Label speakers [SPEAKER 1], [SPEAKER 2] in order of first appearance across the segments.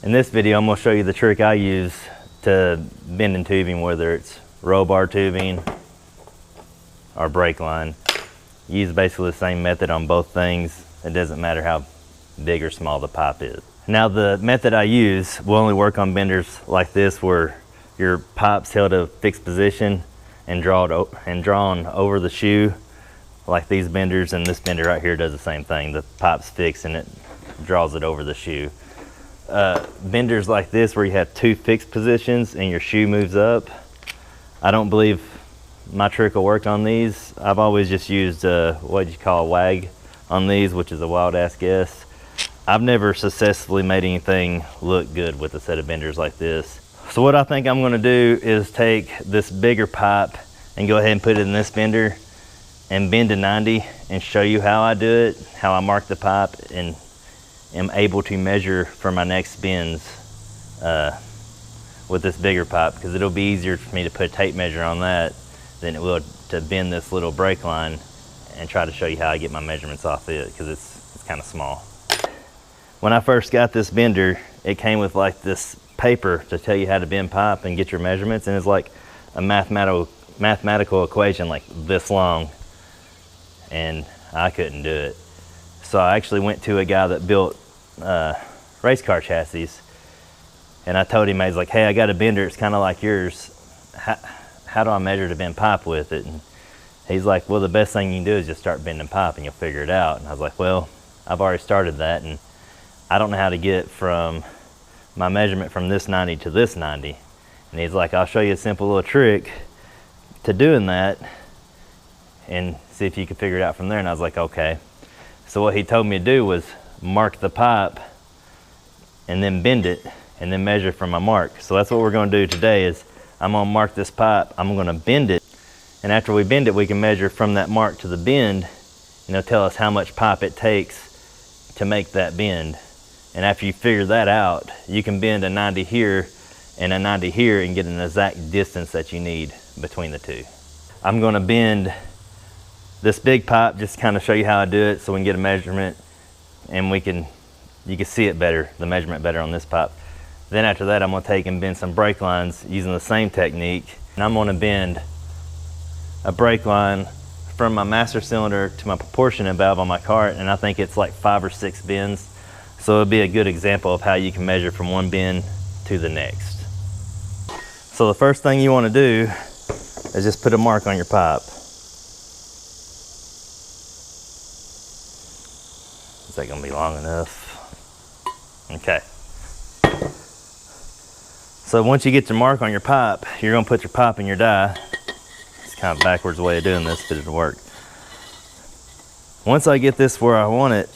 [SPEAKER 1] In this video, I'm going to show you the trick I use to bending tubing, whether it's roll bar tubing or brake line. Use basically the same method on both things. It doesn't matter how big or small the pipe is. Now the method I use will only work on benders like this where your pipe's held a fixed position and drawn over the shoe, like these benders, and this bender right here does the same thing. The pipe's fixed and it draws it over the shoe. Benders like this where you have two fixed positions and your shoe moves up, I don't believe my trick will work on these. I've always just used what you call a wag on these, which is a wild ass guess. I've never successfully made anything look good with a set of benders like this. So what I think I'm going to do is take this bigger pipe and go ahead and put it in this bender and bend to 90 and show you how I do it, how I mark the pipe, and am able to measure for my next bends with this bigger pipe, because it'll be easier for me to put a tape measure on that than it will to bend this little brake line and try to show you how I get my measurements off it, because it's kind of small. When I first got this bender, it came with like this paper to tell you how to bend pipe and get your measurements, and it's like a mathematical equation like this long, and I couldn't do it. So I actually went to a guy that built race car chassis, and I told him, I was like, hey, I got a bender, it's kind of like yours. How do I measure to bend pipe with it? And he's like, well, the best thing you can do is just start bending pipe and you'll figure it out. And I was like, well, I've already started that, and I don't know how to get from my measurement from this 90 to this 90. And he's like, I'll show you a simple little trick to doing that and see if you can figure it out from there. And I was like, okay. So what he told me to do was mark the pipe and then bend it and then measure from my mark. So that's what we're going to do today. Is I'm going to mark this pipe, I'm going to bend it, and after we bend it, we can measure from that mark to the bend, and it'll tell us how much pipe it takes to make that bend. And after you figure that out, you can bend a 90 here and a 90 here and get an exact distance that you need between the two. I'm going to bend this big pipe just to kind of show you how I do it, so we can get a measurement and you can see it better, the measurement better on this pipe. Then after that, I'm going to take and bend some brake lines using the same technique. And I'm going to bend a brake line from my master cylinder to my proportionate valve on my cart, and I think it's like 5 or 6 bends. So it'll be a good example of how you can measure from one bend to the next. So the first thing you want to do is just put a mark on your pipe. Is that going to be long enough? Okay. So once you get your mark on your pipe, you're going to put your pipe in your die. It's kind of backwards way of doing this, but it'll work. Once I get this where I want it,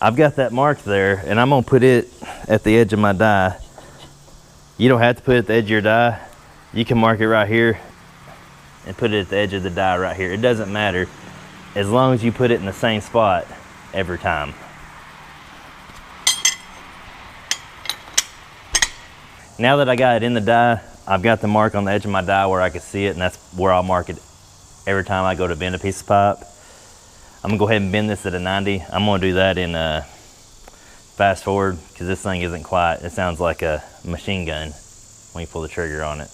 [SPEAKER 1] I've got that mark there, and I'm going to put it at the edge of my die. You don't have to put it at the edge of your die. You can mark it right here and put it at the edge of the die right here. It doesn't matter as long as you put it in the same spot every time. Now that I got it in the die, I've got the mark on the edge of my die where I can see it, and that's where I'll mark it every time I go to bend a piece of pipe. I'm gonna go ahead and bend this at a 90. I'm gonna do that in fast forward, because this thing isn't quiet. It sounds like a machine gun when you pull the trigger on it.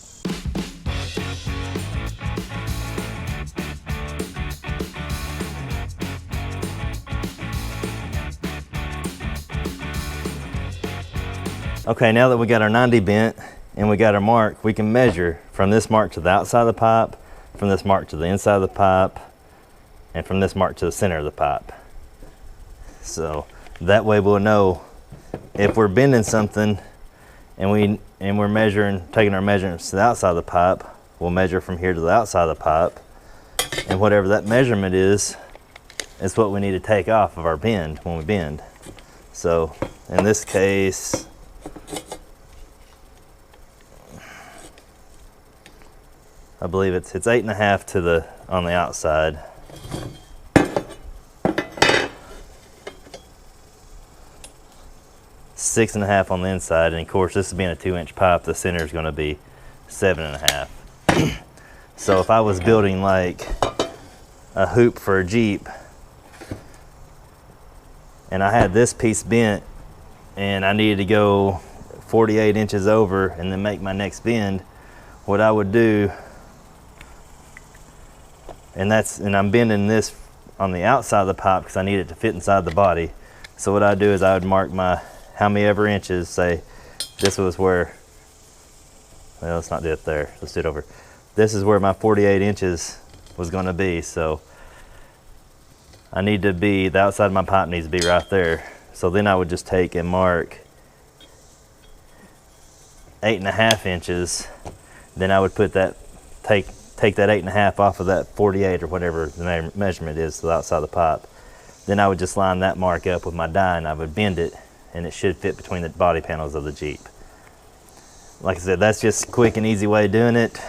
[SPEAKER 1] Okay, now that we got our 90 bent and we got our mark, we can measure from this mark to the outside of the pipe, from this mark to the inside of the pipe, and from this mark to the center of the pipe. So that way we'll know if we're bending something and we're measuring, taking our measurements to the outside of the pipe, we'll measure from here to the outside of the pipe, and whatever that measurement is what we need to take off of our bend when we bend. So in this case, I believe it's 8.5 to the on the outside. Six and a half on the inside, and of course this being a 2-inch pipe, the center is going to be 7.5. So if I was building like a hoop for a Jeep and I had this piece bent and I needed to go 48 inches over and then make my next bend, what I would do, and I'm bending this on the outside of the pipe because I need it to fit inside the body. So what I do is I would mark my how many ever inches, say this was where, well, let's not do it there, let's do it over. This is where my 48 inches was gonna be, so I need to be, the outside of my pipe needs to be right there. So then I would just take and mark 8.5 inches. Then I would put that, take that 8.5 off of that 48 or whatever the measurement is to the outside of the pipe. Then I would just line that mark up with my die and I would bend it, and it should fit between the body panels of the Jeep. Like I said, that's just a quick and easy way of doing it.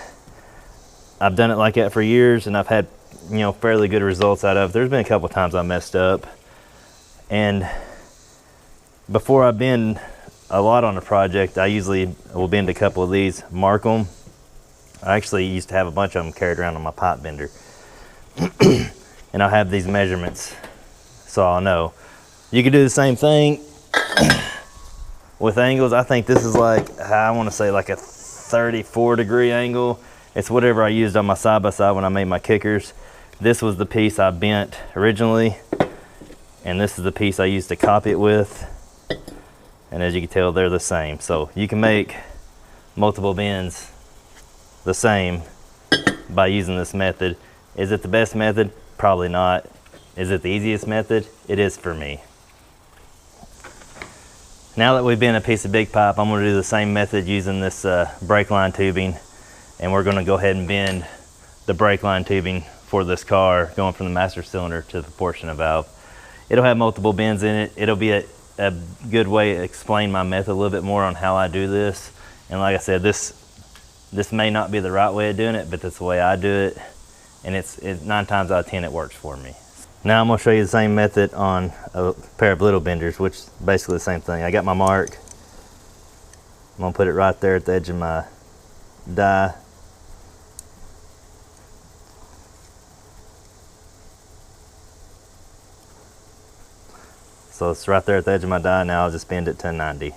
[SPEAKER 1] I've done it like that for years and I've had, you know, fairly good results out of it. There's been a couple times I messed up, and before I bend a lot on a project, I usually will bend a couple of these, mark them. I actually used to have a bunch of them carried around on my pipe bender. And I'll have these measurements so I'll know. You could do the same thing with angles. I think this is like, I want to say like a 34-degree angle. It's whatever I used on my side-by-side when I made my kickers. This was the piece I bent originally, and this is the piece I used to copy it with. And as you can tell, they're the same. So you can make multiple bends the same by using this method. Is it the best method? Probably not. Is it the easiest method? It is for me. Now that we've bent a piece of big pipe, I'm going to do the same method using this brake line tubing, and we're going to go ahead and bend the brake line tubing for this car going from the master cylinder to the proportionate valve. It'll have multiple bends in it. It'll be a good way to explain my method a little bit more on how I do this. And like I said, this may not be the right way of doing it, but that's the way I do it. And it's 9 times out of 10 it works for me. Now I'm going to show you the same method on a pair of little benders, which is basically the same thing. I got my mark. I'm going to put it right there at the edge of my die. So it's right there at the edge of my die. Now I'll just bend it to 90.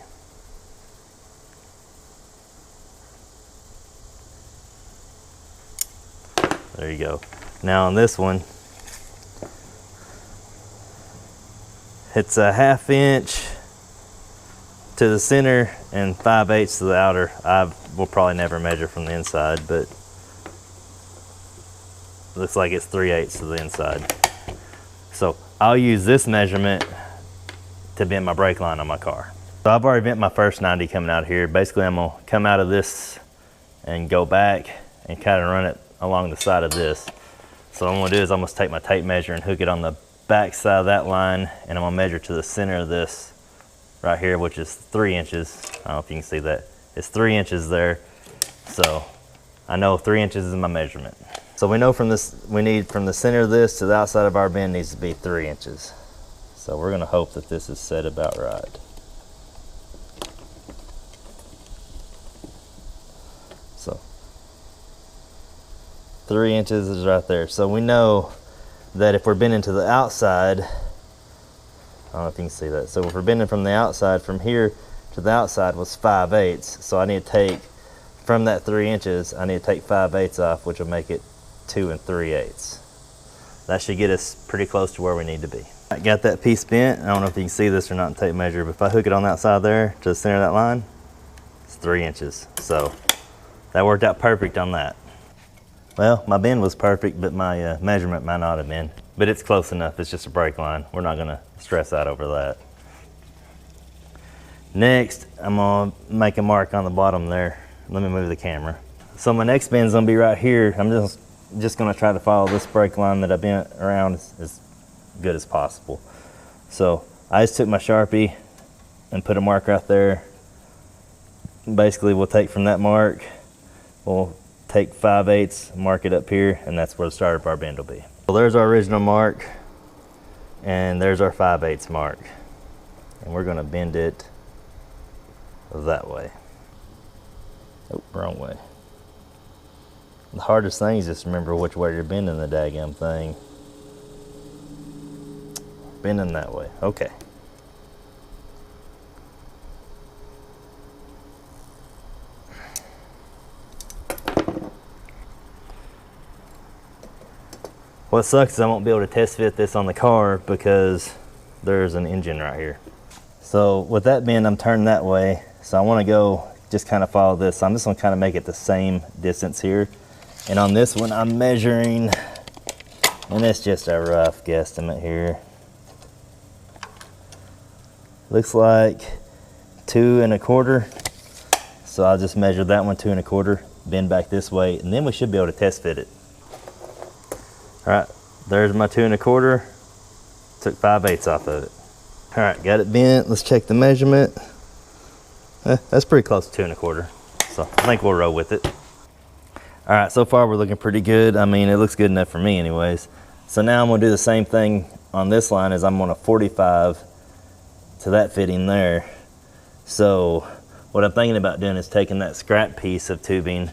[SPEAKER 1] There you go. Now on this one, it's a 1/2 inch to the center and 5/8 to the outer. I will probably never measure from the inside, but looks like it's 3/8 to the inside. So I'll use this measurement to bend my brake line on my car. So I've already bent my first 90 coming out here. Basically, I'm gonna come out of this and go back and kind of run it along the side of this. So what I'm gonna do is I'm gonna take my tape measure and hook it on the back side of that line, and I'm gonna measure to the center of this right here, which is 3 inches. I don't know if you can see that. It's 3 inches there. So I know 3 inches is my measurement. So we know from this, we need from the center of this to the outside of our bend needs to be 3 inches. So we're gonna hope that this is set about right. So 3 inches is right there. So we know that if we're bending to the outside, I don't know if you can see that. So if we're bending from the outside, from here to the outside was 5/8. So I need to take, from that 3 inches, I need to take 5/8 off, which will make it 2 3/8. That should get us pretty close to where we need to be. I got that piece bent. I don't know if you can see this or not in tape measure, but if I hook it on that side there to the center of that line, it's 3 inches. So that worked out perfect on that. Well, my bend was perfect, but my measurement might not have been. But it's close enough. It's just a brake line. We're not gonna stress out over that. Next, I'm gonna make a mark on the bottom there. Let me move the camera. So my next bend's gonna be right here. I'm just gonna try to follow this brake line that I bent around as good as possible. So I just took my Sharpie and put a mark right there. Basically, we'll take from that mark, we'll take 5/8, mark it up here, and that's where the start of our bend will be. So there's our original mark, and there's our 5/8 mark. And we're gonna bend it that way. Oh, wrong way. The hardest thing is just remember which way you're bending the daggum thing. Bending that way, okay. What sucks is I won't be able to test fit this on the car because there's an engine right here. So with that being, I'm turning that way. So I want to go just kind of follow this. So I'm just going to kind of make it the same distance here. And on this one, I'm measuring, and it's just a rough guesstimate here. Looks like 2 1/4. So I'll just measure that one 2 1/4, bend back this way, and then we should be able to test fit it. All right, there's my 2 1/4. Took 5/8 off of it. All right, got it bent. Let's check the measurement. That's pretty close to 2 1/4. So I think we'll roll with it. All right, so far we're looking pretty good. I mean, it looks good enough for me anyways. So now I'm gonna do the same thing on this line as I'm gonna 45 to that fitting there. So what I'm thinking about doing is taking that scrap piece of tubing,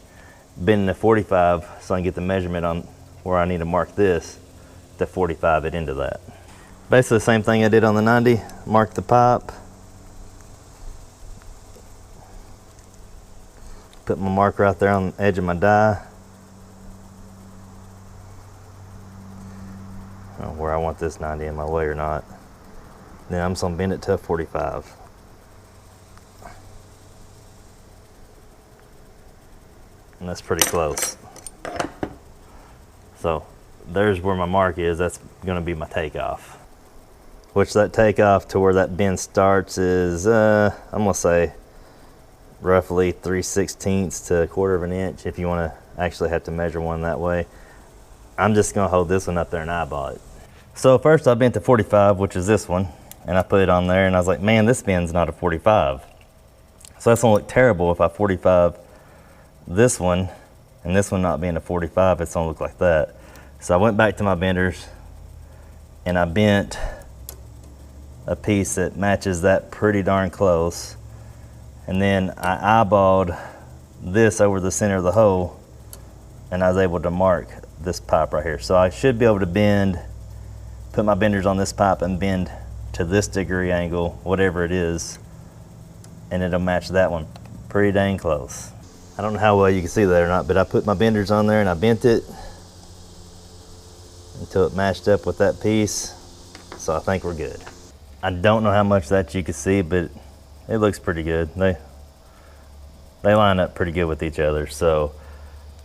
[SPEAKER 1] bending to 45 so I can get the measurement on where I need to mark this to 45 it into that. Basically the same thing I did on the 90, mark the pipe, put my marker out there on the edge of my die. I don't know where I want this 90 in my way or not. Then I'm just gonna bend it to a 45. And that's pretty close. So there's where my mark is. That's gonna be my takeoff. Which that takeoff to where that bend starts is, I'm gonna say roughly 3/16 to 1/4 of an inch if you wanna actually have to measure one that way. I'm just gonna hold this one up there and eyeball it. So first I bent to 45, which is this one, and I put it on there and I was like, man, this bend's not a 45. So that's gonna look terrible if I 45 this one and this one not being a 45, it's gonna look like that. So I went back to my benders and I bent a piece that matches that pretty darn close. And then I eyeballed this over the center of the hole and I was able to mark this pipe right here. So I should be able to bend, put my benders on this pipe and bend to this degree angle, whatever it is, and it'll match that one pretty dang close. I don't know how well you can see that or not, but I put my benders on there and I bent it until it matched up with that piece. So I think we're good. I don't know how much that you can see, but it looks pretty good. They line up pretty good with each other. So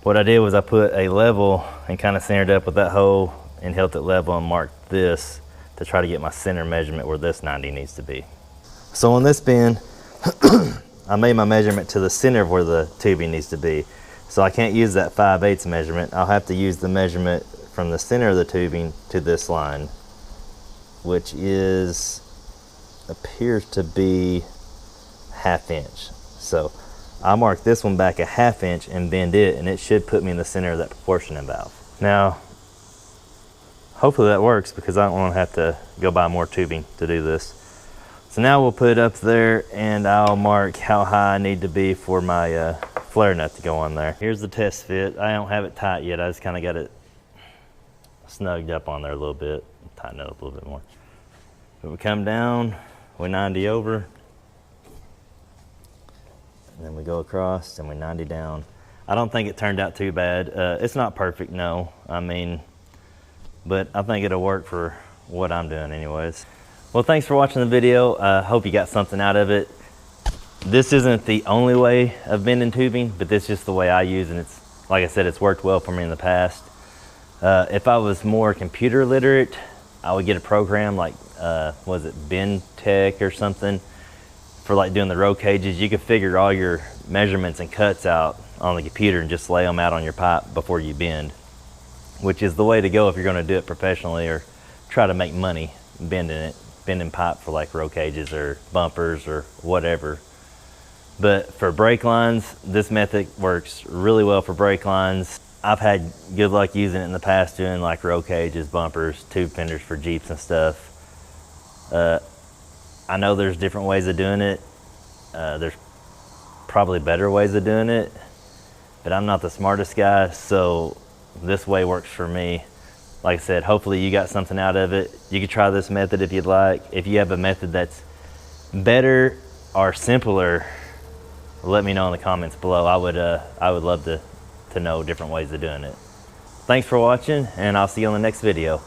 [SPEAKER 1] what I did was I put a level and kind of centered up with that hole and held it level and marked this to try to get my center measurement where this 90 needs to be. So on this bend, I made my measurement to the center of where the tubing needs to be. So I can't use that 5/8 measurement. I'll have to use the measurement from the center of the tubing to this line, which appears to be 1/2 inch. So I'll mark this one back a 1/2 inch and bend it, and it should put me in the center of that proportioning valve. Now, hopefully that works because I don't want to have to go buy more tubing to do this. So now we'll put it up there and I'll mark how high I need to be for my flare nut to go on there. Here's the test fit. I don't have it tight yet. I just kind of got it snugged up on there a little bit. Tighten it up a little bit more. When we come down, we 90 over. And then we go across and we 90 down. I don't think it turned out too bad. It's not perfect, no. I mean, but I think it'll work for what I'm doing anyways. Well, thanks for watching the video. I hope you got something out of it. This isn't the only way of bending tubing, but this is just the way I use it. And it's, like I said, it's worked well for me in the past. If I was more computer literate, I would get a program like, was it BendTech or something, for like doing the roll cages. You could figure all your measurements and cuts out on the computer and just lay them out on your pipe before you bend, which is the way to go if you're gonna do it professionally or try to make money bending pipe for like roll cages or bumpers or whatever. But for brake lines, this method works really well for brake lines. I've had good luck using it in the past doing like roll cages, bumpers, tube fenders for Jeeps and stuff. I know there's different ways of doing it. There's probably better ways of doing it, but I'm not the smartest guy, so this way works for me. Like I said, hopefully you got something out of it. You could try this method if you'd like. If you have a method that's better or simpler, let me know in the comments below. I would love to know different ways of doing it. Thanks for watching, and I'll see you on the next video.